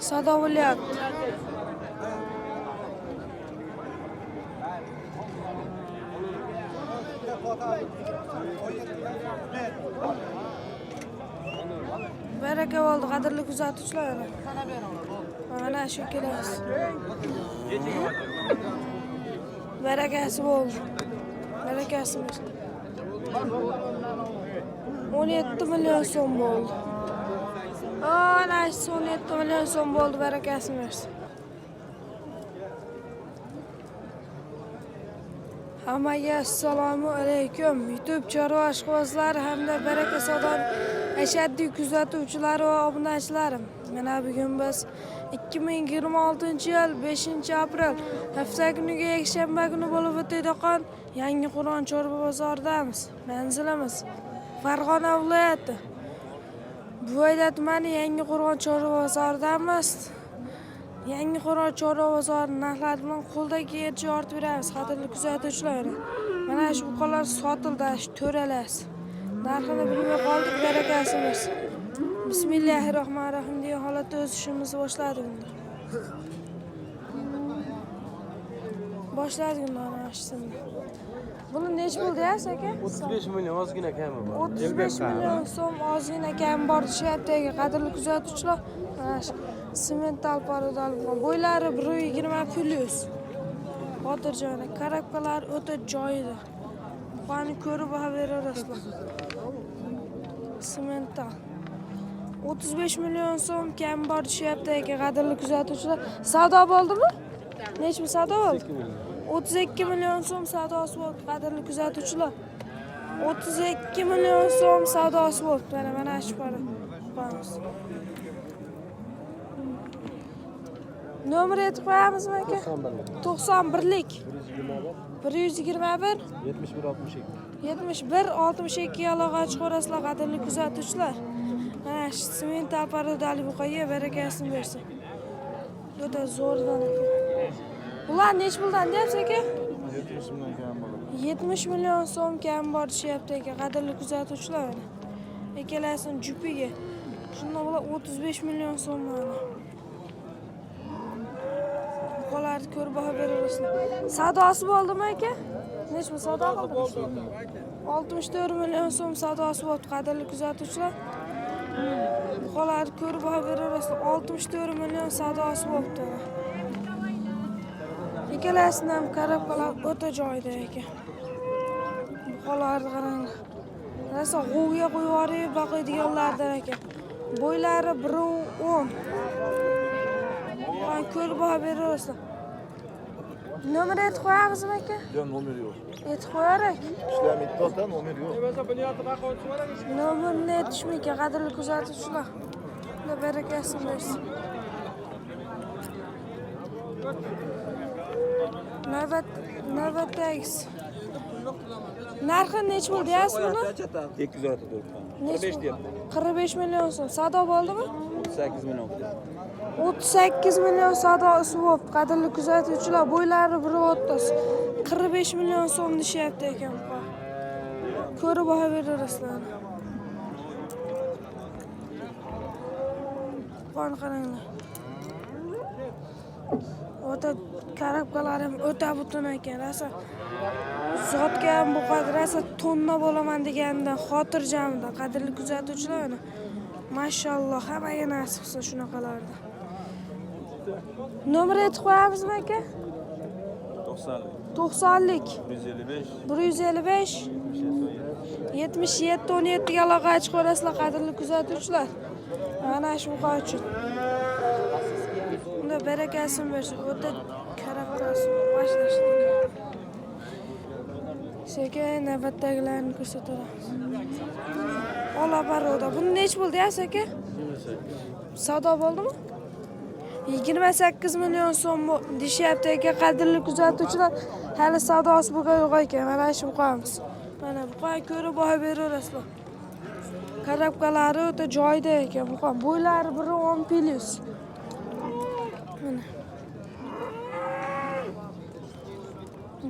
Savdo bo'lyapti. Baraka bo'ldi, qadrli kuzatuvchilar. Mana shu kelas. Barakasi bo'ldi. Barakasi. 17 million so'm bo'ldi. Ana 17 million so'm bo'ldi, barakasi bersin. Hammaga assalomu alaykum. YouTube chorva ishqibozlari hamda baraka savdo ashaddiy kuzatuvchilari va obunachilarim. Mana bugun biz 2026-yil 5-aprel hafta kuniga yakshanba kuni bo'lib o'tadigan Yangi Qur'on chorva bozoridamiz. Manzilimiz Farg'ona viloyati Buvayda tumani Yangi Qur'on chorva bozoridamiz. Yangi Qur'on chorva bozori narxlari bilan qo'ldagi yercha yoritib beramiz. Qadrli kuzatuvchilar, mana shu buqalar sotildi, shu to'ralasi. Narxini bilmay qoldik, barakasi bersin. Bismillahirrohmanirrohim degan holatda o'z ishimizni boshladik. Boshladik mana shu. Buni nech bo'ldi aka? 35 million ozgina kami bor. 35 million so'm ozgina kami bor deyapti. Qadrli kuzatuvchilar, mana shu semental parodal bo'ylari 120 plus. Xotirjam, karabkalar o'ta joyida. Qani ko'rib baho berasizlar. Semental 35 million so'm kam bor deyapti. Qadrli kuzatuvchilar, savdo bo'ldimi? Nechmi savdo bo'ldi? 32 million so'm savdosi bo'ldi, qadrli kuzatuvchilar. 32 million so'm savdosi bo'ldi. Mana shu para. Nomer aytib qo'yamizmi aka? 91lik 121 7162 aloqa chiqarasizlar, qadrli kuzatuvchilar. Mana shu semental parodali buqaga barakasini bersin. O'ta zo'rdan aka. Ular nech puldan deyapsiz aka? 70 million so'm kam bor deyapti aka, qadrli kuzatuvchilar. Ikkalasining jupiga shundan bular 35 million so'm mana. Buqalarni ko'rib baho berasizlar. Savdosi bo'ldimi aka? Nechmi savdo qildi? 64 million so'm savdosi bo'ldi, qadrli kuzatuvchilar. Buqalarni ko'rib baho berasizlar. 64 million savdosi bo'ldi. Ikkalasini ham karabkalar o'ta joyida ekan. Buqalarni qarang. Rasa g'ovga qo'yib yuborib boqadiganlardan ekan. Bo'ylari 1.10. Qani ko'rib baho berasizlar. Nomer aytib qo'yamizmi aka? Yo'q, nomer yo'q. Aytib qo'yarak. Ishlar bitta nomer yo'q. Nomerni aytishmaykan, qadrli kuzatuvchilar. Xudo barakasini bersin. Navbatdagisi. Narxi nech bo'ldi deyapsiz buni? 264. Nech? 45 million so'm. Savdo bo'ldimi? 38 million. 38 million savdosi bo'ldi, qadrli kuzatuvchilar. Bo'ylari 1.30. 45 million so'm deyapti ekan bu. Ko'rib baho berasizlar. Qani qaranglar. O'ta karabkalar ham o'ta butun ekan. Rasa zotga ham bu qadar rasa tonna bo'laman degandan xotirjamda, qadrli kuzatuvchilar. Mashalloh, hammaga nasib qilsa shunaqalarda. Nomer aytib qo'yamizmi aka? 90lik 155 77 17 ga aloqa chiqarasizlar, qadrli kuzatuvchilar. Mana shu buqa uchun. Unda barakasini bersin. O'ta karabkasi boshlashdi. Sekin navbatdagilarni ko'rsatamiz. Ola baroda. Buni nech bo'ldi aka? Savdo bo'ldimi? 28 million so'm deyapti aka, qadrli kuzatuvchilar. Hali savdosi bo'lgan yo'q ekan. Mana shu buqamiz. Mana buqa ko'rib baho berasizlar. Karabkalari o'ta joyida ekan. Buqa bo'ylari 1.10 plus. Mana.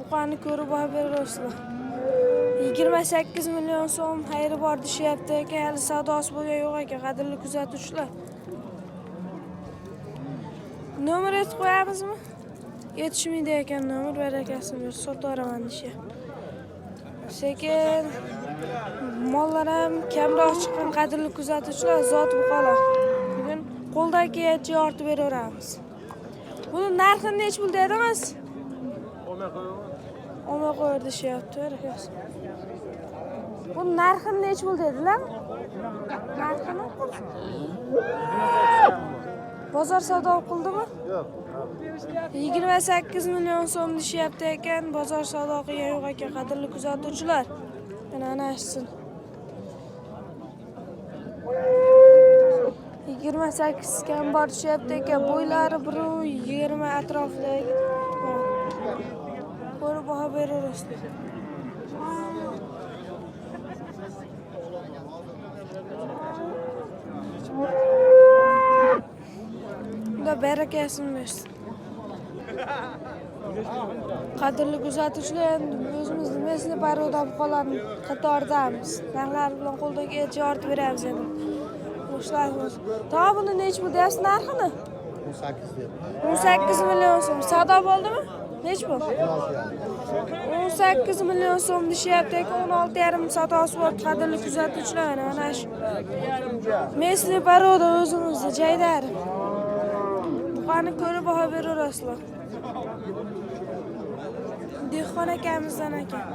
Buqani ko'rib baho berasizlar. 28 milyon so'm xayri bor deyapti ekan, hali savdosi bo'lgan yo'q ekan, qadrli kuzatuvchilar. Nomer aytib qo'yamizmi? Yetishmaydi ekan nomer, barakasini bersin, sotaveraman deyapti. Sekin mollar ham kamroq chiqqan qadrli kuzatuvchilar, zot buqalar. Bugun qo'ldagi yetib yortib beraveramiz. Buni narxini nech pul dedingiz? 10 qo'yar deyapti, barakasi. Bu narxini nech pul dedilar? Narxini? Bozor savdo qildimi? Yo'q. 28 milyon so'm deyapti ekan, bozor savdo qilgan yo'q ekan, qadrli kuzatuvchilar. Mana ashsin. 28 kam bor deyapti ekan, bo'ylari 1.20 atrofidagi. Ko'rib baho beramiz. Bunda barakasini bersin. Qadrli kuzatuvchilar, endi o'zimiz nimasiga paroda buqalarni qatoridamiz. Narxlar bilan qo'ldagi yortib beramiz endi. Boshlaymiz. Ta buni nech pul deyapsiz narxini? 18 deb. 18 milyon so'm. Savdo bo'ldimi? Nech pul? 18 milyon so'm deyapti ekan, 16,5 savdosi bor. Qadrli kuzatuvchilar, mana shu. Mesli paroda o'zimizda jaydar. Buqani ko'rib baho beraverasizlar. Dehqon akamizdan ekan.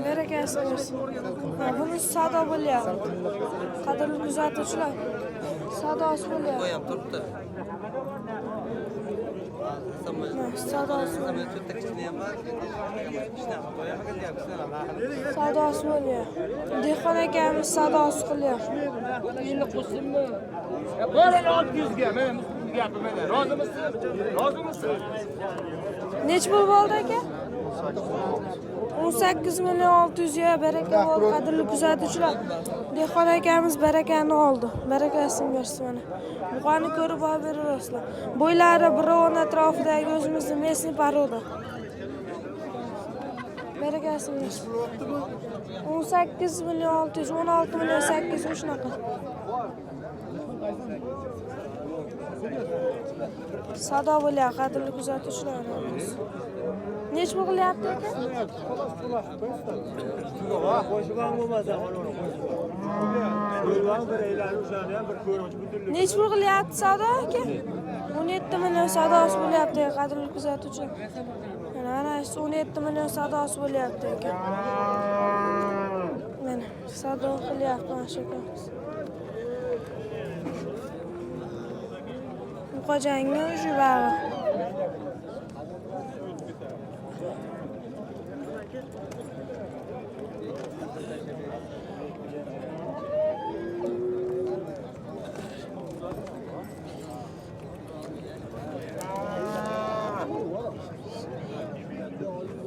Barakasi bo'lsin. Buni savdo bo'lyapti. Qadrli kuzatuvchilar, savdosi bo'lyapti. Qo'yam turibdi. Savdosi bo'lyapti. Dehqon akamiz savdosi qilyapti. Endi qo'shsinmi? Bora 600 ga, men gapimda. Rozimisiz? Rozimisiz? Nech pul bo'ldi aka? 18 milyon 600 ga baraka bo'ldi, qadrli kuzatuvchilar. Dehqon akamiz barakani oldi. Barakasini bersin mana. Buqani ko'rib baho beraverasizlar. Bo'ylari 1.10 atrofidagi o'zimizning mesni paroda. Barakasini bersin. 18 milyon 600, 16 milyon 800 shunaqa. Savdo bo'lyapti, qadrli kuzatuvchilar. Nech pul qilyapti aka? Nech pul qilyapti savdo aka? 17 million savdosi bo'lyapti, qadrli kuzatuvchilar. Mana 17 million savdosi bo'lyapti ekan. Mana savdo qilyapti mana shu akamiz. Qo'jangni uji bag'i.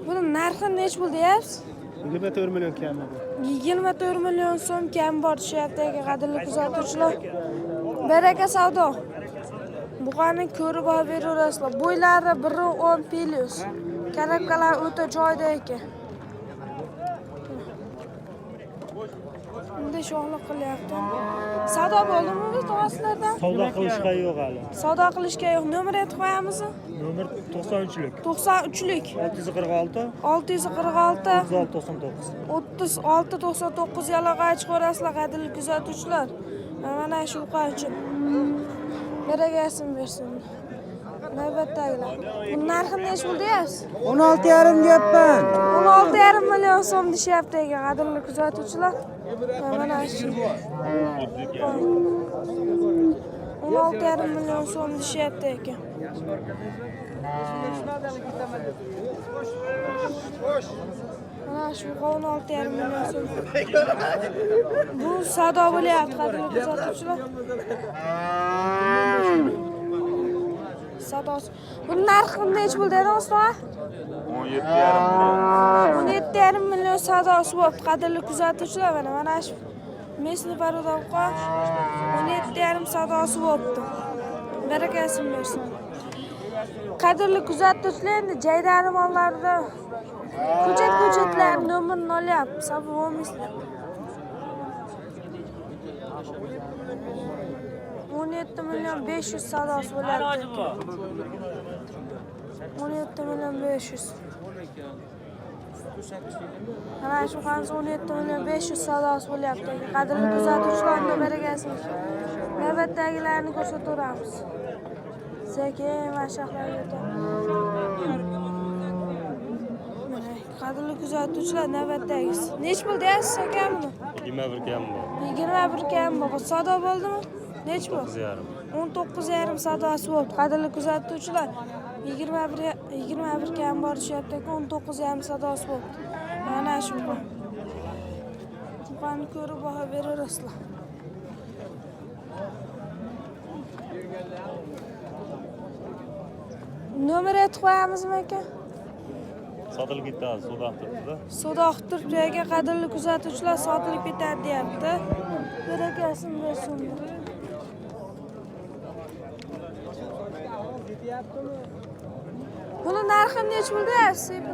Buni narxi nech pul deyapsiz? 24 milyon kami bu. 24 milyon so'm kam bor deyapti aka, qadrli kuzatuvchilar. Baraka savdo. Buqani ko'rib baho beraverasizlar. Bo'ylari 1.10 plyus. Karabkalar o'ta joyda ekan. Bunday sho'xlik qilyapti. Savdo bo'ldimi bu to'g'asilardan? Savdo qilishga yo'q hali. Savdo qilishga yo'q. Nomer aytib qo'yamizmi? Nomer 93lik. 93lik. 646 646 36 99. 3699 yaloqa chiqarasizlar, qadrli kuzatuvchilar. Mana shu uqa uchun. Barakasini bersin. Navbatdagilar. Bu narxini nech pul deyapsiz? 16,5 deyapman. 16,5 million so'm deyapti ekan, qadrli kuzatuvchilar. Mana shu. 16,5 million so'm deyapti ekan. Mana shu 16,5 million so'm. Bu savdo bo'lyapti, qadrli kuzatuvchilar. Savdosi. Bu narxi nech pul dedingiz, to'g'ri? 17,5 million savdosi bo'pti, qadrli kuzatuvchilar. Mana shu mesni paroda qo'sh 17,5 savdosi bo'pti. Barakasini bersin. Qadrli kuzatuvchilar, endi jaydari mollarida ko'chatlar nomerini olyapmiz. Sabr bo'lmaysizlar. 17 milyon 500 savdosi bo'lyapti. 17 milyon 500. Mana shu qancha 17 milyon 500 savdosi bo'lyapti. Qadrli kuzatuvchilarning baragasini. Navbatdagilarni ko'rsataveramiz. Sekin mashaqlarga o'tamiz. Qadrli kuzatuvchilar, navbatdagisi. Nech pul deysiz akamni? 21 kam bor. 21 kam bor. Savdo bo'ldimi? Nech pul? 19,5 savdosi bo'ldi. Qadrli kuzatuvchilar, 21 kam bor deyapti-ku, 19,5 savdosi bo'ldi. Mana shu bu. Buqani ko'rib baho beraverasizlar. Nomer aytib qo'yamizmi aka? Sotilib ketdi, suvda turibdi-da. Suvda oqib turibdi aka, qadrli kuzatuvchilar, sotilib ketadi deyapti. Berakasini bersin. Buni narxi nech pul deyapsiz?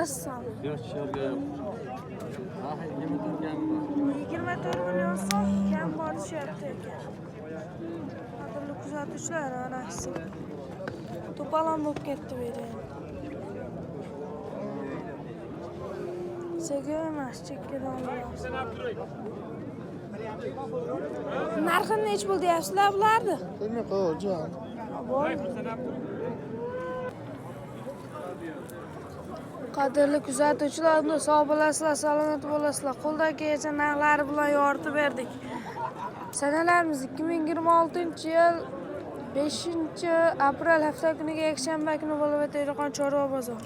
Assalom. 24 million so'm kam bor deyapti ekan. Qadrli kuzatuvchilar, ana shu. To'polon bo'lib ketdi bu yerda. Sekin emas, chekkadan olamiz. Narxi nech pul deyapsizlar bularni? Bilmay qo'yjon. Qadrli kuzatuvchilar, sog' bo'lasizlar, salomat bo'lasizlar. Qo'ldagi narxlari bilan yoritib berdik. Sanalarimiz 2026-yil 5-aprel hafta kuniga yakshanba kuni bo'lib o'tayotgan Chorva bozor.